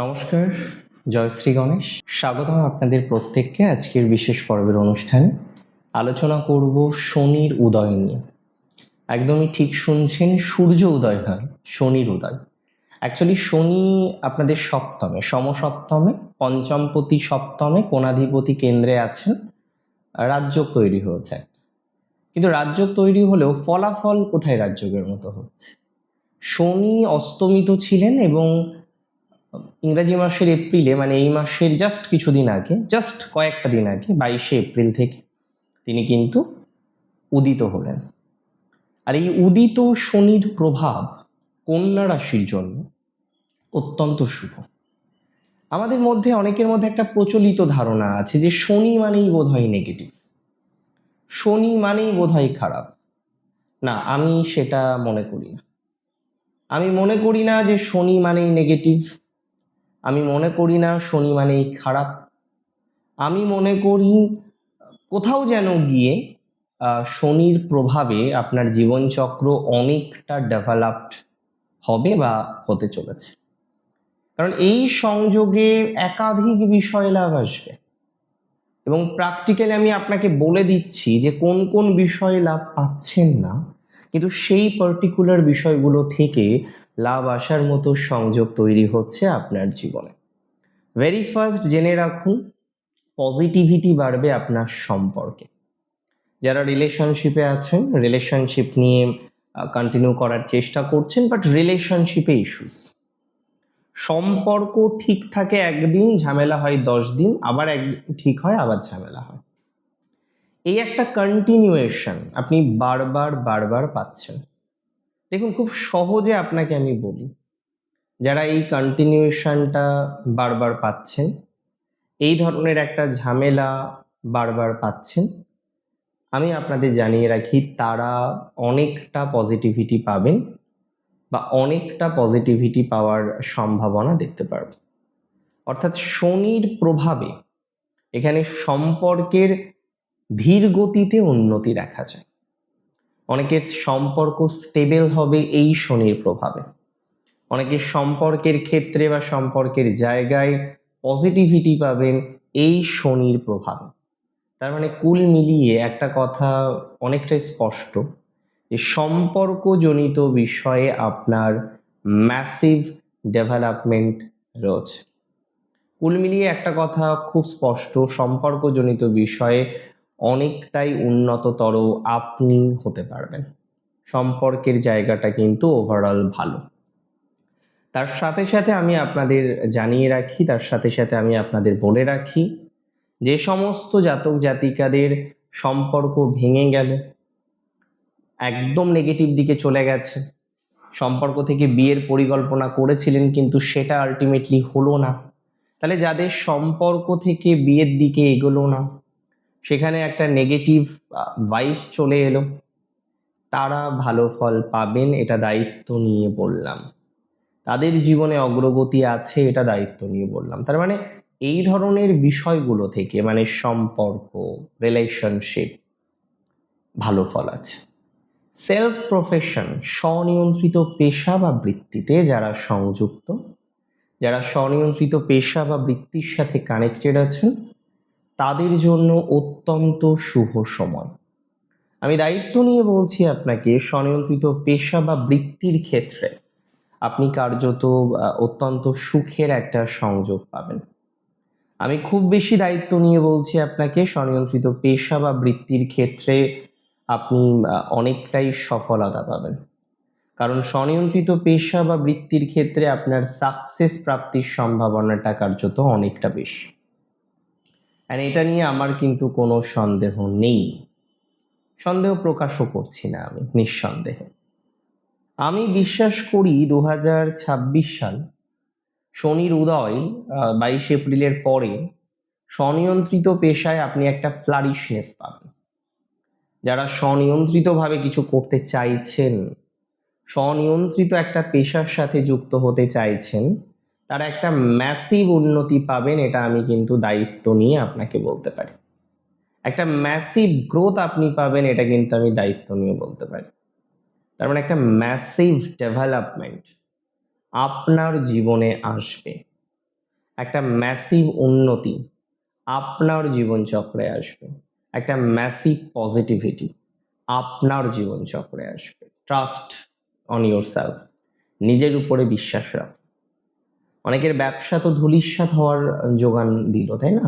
নমস্কার, জয়শ্রী গণেশ। স্বাগতম আপনাদের প্রত্যেককে আজকের বিশেষ পর্বের অনুষ্ঠানে। আলোচনা করব শনির উদয় নিয়ে। একদমই ঠিক শুনছেন, সূর্য উদয় নয়, শনির উদয়। অ্যাকচুয়ালি শনি আপনাদের সপ্তমে, সমসপ্তমে, পঞ্চমপতি সপ্তমে, কোণাধিপতি কেন্দ্রে আছেন, রাজযোগ তৈরি হয়েছে। কিন্তু রাজযোগ তৈরি হলেও ফলাফল কোথায় রাজযোগের মতো হচ্ছে? শনি অস্তমিত ছিলেন এবং ইংরাজি মাসের এপ্রিলে, মানে এই মাসের জাস্ট কিছুদিন আগে, জাস্ট কয়েকটা দিন আগে, 22শে এপ্রিল থেকে তিনি কিন্তু উদিত হলেন। আর এই উদিত শনির প্রভাব কন্যা রাশির জন্য অত্যন্ত শুভ। আমাদের মধ্যে অনেকের মধ্যে একটা প্রচলিত ধারণা আছে যে শনি মানেই বোধহয় নেগেটিভ, শনি মানেই বোধহয় খারাপ। না, আমি সেটা মনে করি না। আমি মনে করি না যে শনি মানেই নেগেটিভ। আমি মনে করি না শনি মানেই খারাপ। আমি মনে করি কোথাও যেন গিয়ে শনির প্রভাবে আপনার জীবনচক্র অনেকটা ডেভেলপড হবে বা হতে চলেছে। কারণ এই সংযোগে একাধিক বিষয় লাভ আসবে এবং প্র্যাকটিক্যালি আমি আপনাকে বলে দিচ্ছি যে কোন কোন বিষয় লাভ পাচ্ছেন না, কিন্তু সেই পার্টিকুলার বিষয়গুলো থেকে লাভ আসার মতো সংযোগ তৈরি হচ্ছে আপনার জীবনে। ভেরি ফার্স্ট জেনে রাখুন, পজিটিভিটি বাড়বে আপনার সম্পর্কে। যারা রিলেশনশিপে আছেন, রিলেশনশিপ নিয়ে কন্টিনিউ করার চেষ্টা করছেন, বাট রিলেশনশিপে ইস্যুস, সম্পর্ক ঠিক থাকে একদিন, ঝামেলা হয় 10 দিন, আবার একদিন ঠিক হয়, আবার ঝামেলা হয়। এই একটা কন্টিনিউয়েশন আপনি বারবার বারবার পাচ্ছেন। দেখুন, খুব সহজে আপনাকে আমি বলি, যারা এই কন্টিনিউয়েশনটা বারবার পাচ্ছেন, এই ধরনের একটা ঝামেলা বারবার পাচ্ছেন, আমি আপনাদের জানিয়ে রাখি তারা অনেকটা পজিটিভিটি পাবেন বা অনেকটা পজিটিভিটি পাওয়ার সম্ভাবনা দেখতে পারবে। অর্থাৎ শনির প্রভাবে এখানে সম্পর্কের ধীর গতিতে উন্নতি দেখা যায়। অনেকের সম্পর্ক স্টেবল হবে এই শনির প্রভাবে। অনেকের সম্পর্কের ক্ষেত্রে বা সম্পর্কের জায়গায় পজিটিভিটি পাবেন এই শনির প্রভাবে। তার মানে কুল মিলিয়ে একটা কথা অনেকটাই স্পষ্ট যে সম্পর্কজনিত বিষয়ে আপনার ম্যাসিভ ডেভেলপমেন্ট রয়েছে। কুল মিলিয়ে একটা কথা খুব স্পষ্ট, সম্পর্কজনিত বিষয়ে অনেকটাই উন্নততর আপনি হতে পারবেন। সম্পর্কের জায়গাটা কিন্তু ওভারঅল ভালো। তার সাথে সাথে আমি আপনাদের জানিয়ে রাখি, তার সাথে সাথে আমি আপনাদের বলে রাখি, যে সমস্ত জাতক জাতিকাদের সম্পর্ক ভেঙে গেল, একদম নেগেটিভ দিকে চলে গেছে, সম্পর্ক থেকে বিয়ের পরিকল্পনা করেছিলেন কিন্তু সেটা আলটিমেটলি হলো না, তাহলে যাদের সম্পর্ক থেকে বিয়ের দিকে এগোলো না, সেখানে একটা নেগেটিভ ভাইব চলে এলো, তারা ভালো ফল পাবেন, এটা দায়িত্ব নিয়ে বললাম। তাদের জীবনে অগ্রগতি আছে, এটা দায়িত্ব নিয়ে বললাম। তার মানে এই ধরনের বিষয়গুলো থেকে, মানে সম্পর্ক, রিলেশনশিপ, ভালো ফল আছে। সেলফ প্রফেশন, স্বনিয়ন্ত্রিত পেশা বা বৃত্তিতে যারা সংযুক্ত, যারা স্বনিয়ন্ত্রিত পেশা বা বৃত্তির সাথে কানেক্টেড আছেন, তাদের জন্য অত্যন্ত শুভ সময়। আমি দায়িত্ব নিয়ে বলছি আপনাকে, স্বনিয়ন্ত্রিত পেশা বা বৃত্তির ক্ষেত্রে আপনি কার্যত অত্যন্ত সুখের একটা সংযোগ পাবেন। আমি খুব বেশি দায়িত্ব নিয়ে বলছি আপনাকে, স্বনিয়ন্ত্রিত পেশা বা বৃত্তির ক্ষেত্রে আপনি অনেকটাই সফলতা পাবেন। কারণ স্বনিয়ন্ত্রিত পেশা বা বৃত্তির ক্ষেত্রে আপনার সাকসেস প্রাপ্তির সম্ভাবনাটা কার্যত অনেকটা বেশি। আর এটা নিয়ে আমার কিন্তু কোনো সন্দেহ নেই, সন্দেহ প্রকাশও করছি না আমি, নিঃসন্দেহে। আমি বিশ্বাস করি 2026 সাল শনির উদয় 22 এপ্রিলের পরে স্বনিয়ন্ত্রিত পেশায় আপনি একটা ফ্লারিশনেস পাবেন। যারা স্বনিয়ন্ত্রিতভাবে কিছু করতে চাইছেন, স্বনিয়ন্ত্রিত একটা পেশার সাথে যুক্ত হতে চাইছেন, তারা একটা ম্যাসিভ উন্নতি পাবেন, এটা আমি কিন্তু দায়িত্ব নিয়ে আপনাকে বলতে পারি। একটা ম্যাসিভ গ্রোথ আপনি পাবেন, এটা কিন্তু আমি দায়িত্ব নিয়ে বলতে পারি। তার মানে একটা ম্যাসিভ ডেভেলপমেন্ট আপনার জীবনে আসবে। একটা ম্যাসিভ উন্নতি আপনার জীবনচক্রে আসবে, একটা ম্যাসিভ পজিটিভিটি আপনার জীবনচক্রে আসবে। ট্রাস্ট অন ইয়োর সেলফ, নিজের উপরে বিশ্বাস রাখ। অনেকের ব্যবসা তো ধূলিসাৎ হওয়ার যোগান দিল, তাই না?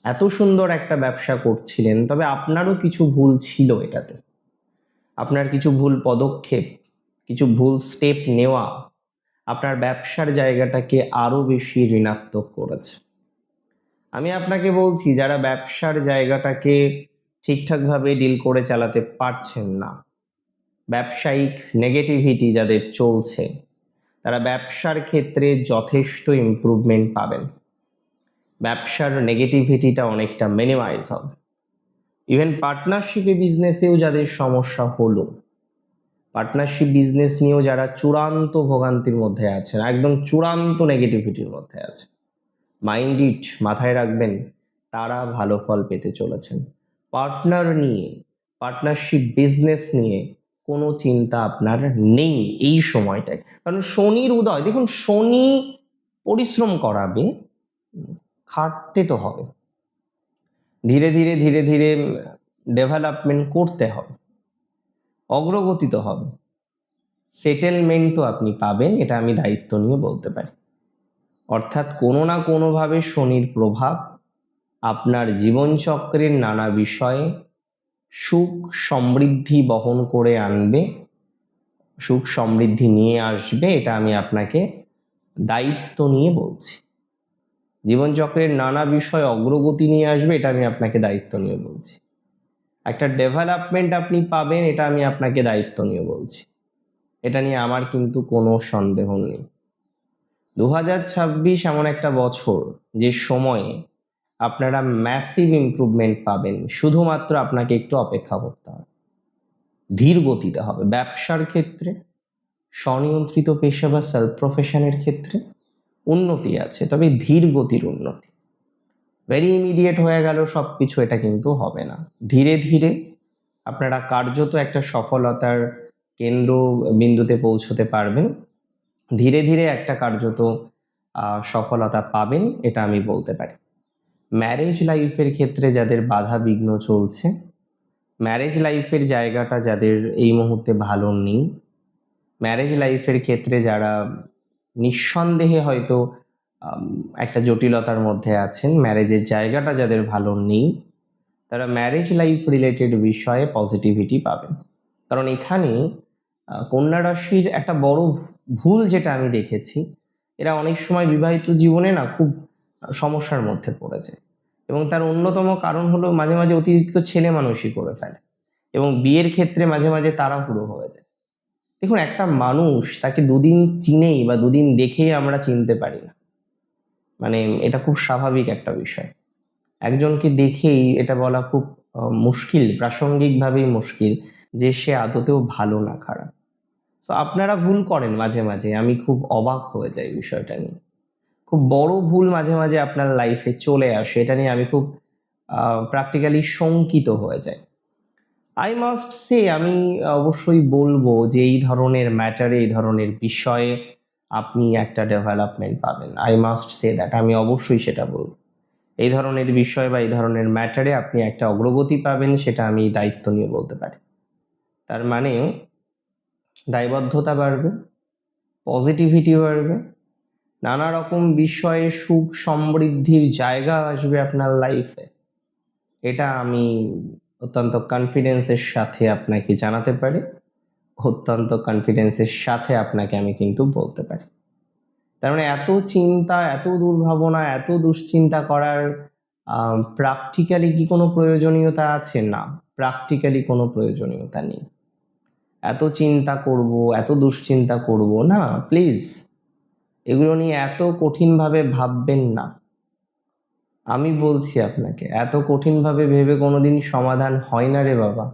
এত সুন্দর একটা ব্যবসা করছিলেন, তবে আপনারও কিছু ভুল ছিল এটাতে। আপনার কিছু ভুল পদক্ষেপ, কিছু ভুল স্টেপ নেওয়া আপনার ব্যবসার জায়গাটাকে আরো বেশি ঋণাত্মক করেছে। আমি আপনাকে বলছি, যারা ব্যবসার জায়গাটাকে ঠিকঠাকভাবে ডিল করে চালাতে পারছেন না, ব্যবসায়িক নেগেটিভিটি যাদের চলছে, তারা ব্যবসার ক্ষেত্রে যথেষ্ট ইমপ্রুভমেন্ট পাবেন। ব্যবসার নেগেটিভিটিটা অনেকটা মিনিমাইজ হবে। ইভেন পার্টনারশিপে বিজনেসেও যাদের সমস্যা হলো, পার্টনারশিপ বিজনেস নিয়েও যারা চূড়ান্ত ভোগান্তির মধ্যে আছেন, একদম চূড়ান্ত নেগেটিভিটির মধ্যে আছে, মাইন্ড ইট, মাথায় রাখবেন, তারা ভালো ফল পেতে চলেছেন। পার্টনার নিয়ে, পার্টনারশিপ বিজনেস নিয়ে কোনো চিন্তা আপনার নেই এই সময়টায়। কারণ শনির উদয়, দেখুন শনি পরিশ্রম করাবে, খাটতে তো হবে, ধীরে ধীরে ধীরে ধীরে ডেভেলপমেন্ট করতে হবে, অগ্রগতি তো হবে, সেটেলমেন্টও আপনি পাবেন, এটা আমি দায়িত্ব নিয়ে বলতে পারি। অর্থাৎ কোনো না কোনোভাবে শনির প্রভাব আপনার জীবনচক্রের নানা বিষয়ে সুখ সমৃদ্ধি বহন করে আনবে, সুখ সমৃদ্ধি নিয়ে আসবে, এটা আমি আপনাকে দায়িত্ব নিয়ে বলছি। জীবনচক্রের নানা বিষয়ে অগ্রগতি নিয়ে আসবে, এটা আমি আপনাকে দায়িত্ব নিয়ে বলছি। একটা ডেভেলপমেন্ট আপনি পাবেন, এটা আমি আপনাকে দায়িত্ব নিয়ে বলছি। এটা নিয়ে আমার কিন্তু কোনো সন্দেহ নেই। 2026 এমন একটা বছর যে সময়ে আপনারা ম্যাসিভ ইমপ্রুভমেন্ট পাবেন, শুধুমাত্র আপনাকে একটু অপেক্ষা করতে হবে, ধীর গতিতে হবে। ব্যবসার ক্ষেত্রে, স্বনিয়ন্ত্রিত পেশা বা সেলফ প্রফেশনের ক্ষেত্রে উন্নতি আছে, তবে ধীর গতির উন্নতি। ভেরি ইমিডিয়েট হয়ে গেল সব কিছু, এটা কিন্তু হবে না। ধীরে ধীরে আপনারা কার্যত একটা সফলতার কেন্দ্র বিন্দুতে পৌঁছতে পারবেন, ধীরে ধীরে একটা কার্যত সফলতা পাবেন, এটা আমি বলতে পারি। ম্যারেজ লাইফের ক্ষেত্রে যাদের বাধা বিঘ্ন চলছে, ম্যারেজ লাইফের জায়গাটা যাদের এই মুহূর্তে ভালো নেই, ম্যারেজ লাইফের ক্ষেত্রে যারা নিঃসন্দেহে হয়তো একটা জটিলতার মধ্যে আছেন, ম্যারেজের জায়গাটা যাদের ভালো নেই, তারা ম্যারেজ লাইফ রিলেটেড বিষয়ে পজিটিভিটি পাবেন। কারণ এখানে কন্যা রাশির একটা বড় ভুল যেটা আমি দেখেছি, এরা অনেক সময় বিবাহিত জীবনে না খুব সমস্যার মধ্যে পড়েছে, এবং তার অন্যতম কারণ হলো মাঝে মাঝে অতিরিক্ত ছেলে মানুষই করে ফেলে, এবং বিয়ের ক্ষেত্রে মাঝে মাঝে তাড়াহুড়ো হয়ে যায়। দেখুন, একটা মানুষ তাকে দুদিন চিনেই বা দুদিন দেখেই আমরা চিনতে পারি না, মানে এটা খুব স্বাভাবিক একটা বিষয়। একজনকে দেখেই এটা বলা খুব মুশকিল, প্রাসঙ্গিকভাবেই মুশকিল যে সে আদতেও ভালো না খারাপ। তো আপনারা ভুল করেন মাঝে মাঝে, আমি খুব অবাক হয়ে যাই বিষয়টা নিয়ে। খুব বড় ভুল মাঝে মাঝে আপনার লাইফে চলে আসে, এটা নিয়ে আমি খুব প্র্যাকটিক্যালি শঙ্কিত হয়ে যাই। আই মাস্ট সে, আমি অবশ্যই বলবো যে এই ধরনের ম্যাটারে, এই ধরনের বিষয়ে আপনি একটা ডেভেলপমেন্ট পাবেন। আই মাস্ট সে দ্যাট, আমি অবশ্যই সেটা বলবো। এই ধরনের বিষয় বা এই ধরনের ম্যাটারে আপনি একটা অগ্রগতি পাবেন, সেটা আমি দায়িত্ব নিয়ে বলতে পারি। তার মানে দায়বদ্ধতা বাড়বে, পজিটিভিটি বাড়বে, নানা রকম বিষয়ে সুখ সমৃদ্ধির জায়গা আসবে আপনার লাইফে, এটা আমি অত্যন্ত কনফিডেন্সের সাথে আপনাকে জানাতে পারি, অত্যন্ত কনফিডেন্সের সাথে আপনাকে আমি কিন্তু বলতে পারি। তার মানে এত চিন্তা, এত দুর্ভাবনা, এত দুশ্চিন্তা করার প্র্যাকটিক্যালি কি কোনো প্রয়োজনীয়তা আছে? না, প্র্যাকটিক্যালি কোনো প্রয়োজনীয়তা নেই। এত চিন্তা করব, এত দুশ্চিন্তা করব না, প্লিজ এগুলো নিয়ে এত কঠিনভাবে ভাববেন না। আমি বলছি আপনাকে, এত কঠিনভাবে ভেবে কোনোদিন সমাধান হয় না রে বাবা।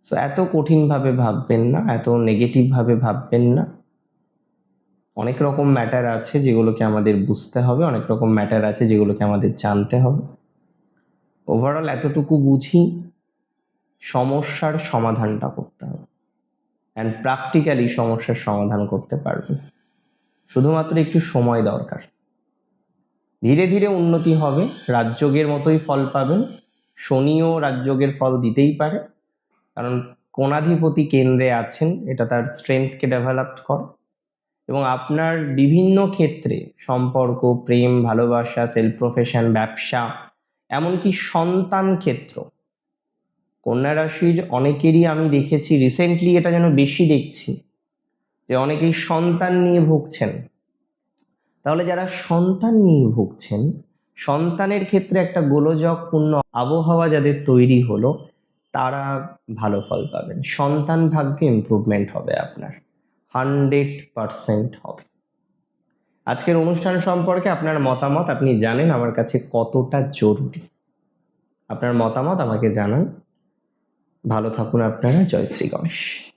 সো এত কঠিনভাবে ভাববেন না, এত নেগেটিভভাবে ভাববেন না। অনেক রকম ম্যাটার আছে যেগুলোকে আমাদের বুঝতে হবে, অনেক রকম ম্যাটার আছে যেগুলোকে আমাদের জানতে হবে। ওভারঅল এতটুকু বুঝি, সমস্যার সমাধানটা করতে হবে, অ্যান্ড প্র্যাকটিক্যালি সমস্যার সমাধান করতে পারবেন। শুধুমাত্র একটু সময় দরকার। ধীরে ধীরে উন্নতি হবে, রাজযোগের মতোই ফল পাবেন। শনিও রাজযোগের ফল দিতেই পারে, কারণ কোণাধিপতি কেন্দ্রে আছেন, এটা তার স্ট্রেংথকে ডেভেলপ করে। এবং আপনার বিভিন্ন ক্ষেত্রে সম্পর্ক, প্রেম, ভালোবাসা, সেলফ প্রফেশন, ব্যবসা, এমনকি সন্তান ক্ষেত্র, কন্যা রাশির অনেকেরই আমি দেখেছি রিসেন্টলি, এটা যেন বেশি দেখছি, যে অনেকেই সন্তান নিয়ে ভুগছেন। তাহলে যারা সন্তান নিয়ে ভুগছেন, সন্তানের ক্ষেত্রে একটা গোলযোগপূর্ণ আবহাওয়া যাদের তৈরি হলো, তারা ভালো ফল পাবেন। সন্তান ভাগ্যে ইমপ্রুভমেন্ট হবে আপনার, 100% হবে। আজকের অনুষ্ঠান সম্পর্কে আপনার মতামত আপনি জানেন আমার কাছে কতটা জরুরি। আপনার মতামত আমাকে জানান। ভালো থাকুন আপনারা। জয় শ্রী গণেশ।